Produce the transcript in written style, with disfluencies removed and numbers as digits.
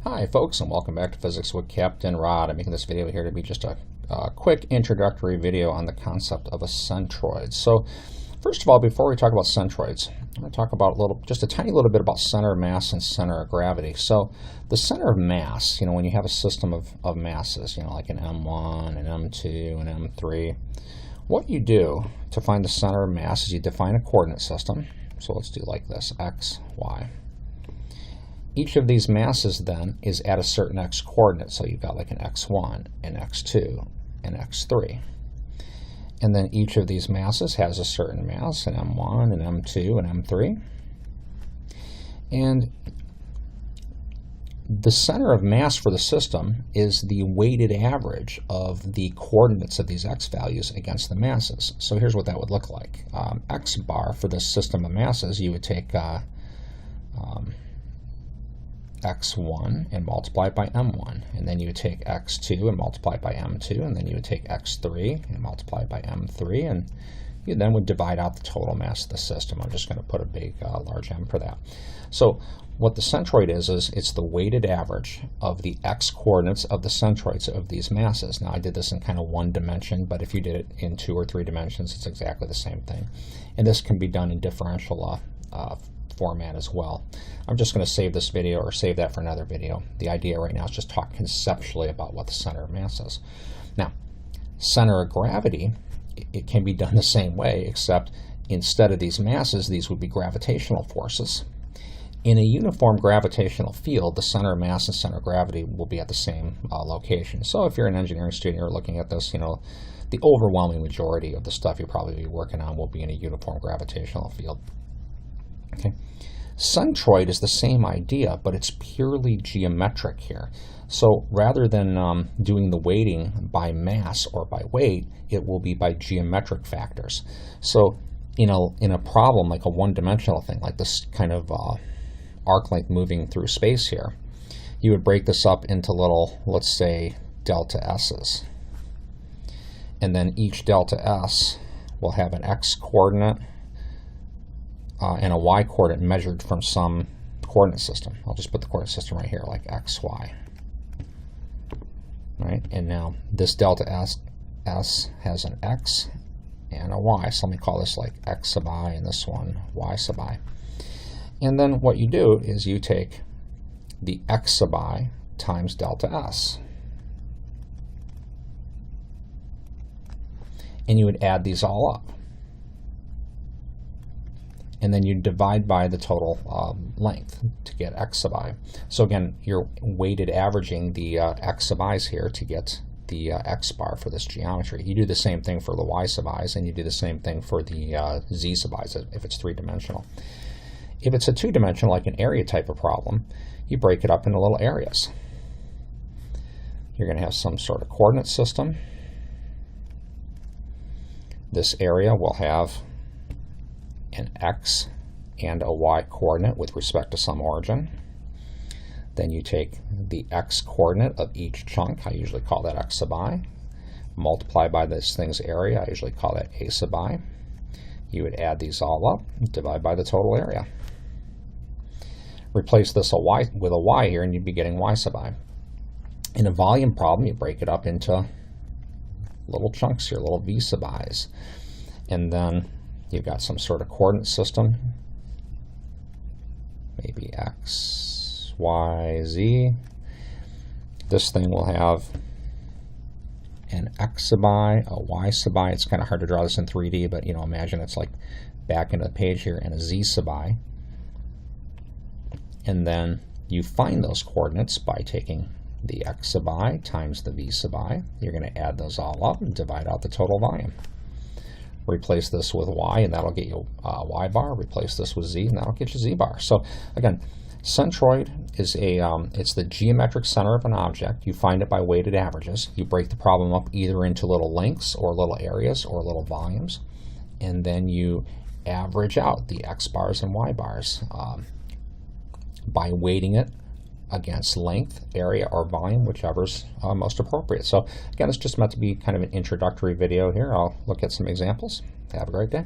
Hi folks, and welcome back to Physics with Captain Rod. I'm making this video here to be just a quick introductory video on the concept of a centroid. So first of all, before we talk about centroids, I'm going to talk about just a tiny little bit about center of mass and center of gravity. So the center of mass, when you have a system of masses, like an M1, an M2, an M3, what you do to find the center of mass is you define a coordinate system. So let's do like this, X, Y. Each of these masses then is at a certain x coordinate, so you've got like an x1, an x2, an x3. And then each of these masses has a certain mass, an m1, an m2, an m3. And the center of mass for the system is the weighted average of the coordinates of these x values against the masses. So here's what that would look like. X bar for this system of masses, you would take x1 and multiply it by m1, and then you would take x2 and multiply it by m2, and then you would take x3 and multiply it by m3, and you then would divide out the total mass of the system. I'm just going to put a big large M for that. So what the centroid is it's the weighted average of the x coordinates of the centroids of these masses. Now I did this in kind of one dimension, but if you did it in 2 or 3 dimensions, it's exactly the same thing. And this can be done in differential format as well. I'm just going to save this video or save that for another video. The idea right now is just talk conceptually about what the center of mass is. Now, center of gravity, it can be done the same way, except instead of these masses, these would be gravitational forces. In a uniform gravitational field, the center of mass and center of gravity will be at the same location. So if you're an engineering student, you're looking at this, the overwhelming majority of the stuff you'll probably be working on will be in a uniform gravitational field. Okay. Centroid is the same idea, but it's purely geometric here. So rather than doing the weighting by mass or by weight, it will be by geometric factors. So in a problem like a one-dimensional thing, like this kind of arc length moving through space here, you would break this up into little, let's say, delta s's. And then each delta s will have an x coordinate and a y coordinate measured from some coordinate system. I'll just put the coordinate system right here, like x, y. Right? And now this delta s has an x and a y. So let me call this like x sub I and this one y sub I. And then what you do is you take the x sub I times delta s. And you would add these all up. And then you divide by the total length to get x sub I. So again, you're weighted averaging the x sub i's here to get the x bar for this geometry. You do the same thing for the y sub i's, and you do the same thing for the z sub i's if it's 3-dimensional. If it's a 2-dimensional, like an area type of problem, you break it up into little areas. You're going to have some sort of coordinate system. This area will have an x and a y coordinate with respect to some origin. Then you take the x coordinate of each chunk, I usually call that x sub I, multiply by this thing's area, I usually call that a sub I. You would add these all up, divide by the total area. Replace this with a y here, and you'd be getting y sub I. In a volume problem, you break it up into little chunks here, little v sub i's. And then you've got some sort of coordinate system, maybe x, y, z. This thing will have an x sub I, a y sub I. It's kind of hard to draw this in 3D, but imagine it's like back into the page here, and a z sub I. And then you find those coordinates by taking the x sub I times the v sub I. You're going to add those all up and divide out the total volume. Replace this with y, and that'll get you y bar. Replace this with z, and that'll get you z bar. So again, centroid is it's the geometric center of an object. You find it by weighted averages. You break the problem up either into little lengths or little areas or little volumes, and then you average out the x bars and y bars by weighting it against length, area, or volume, whichever's most appropriate. So again, it's just meant to be kind of an introductory video here. I'll look at some examples. Have a great day.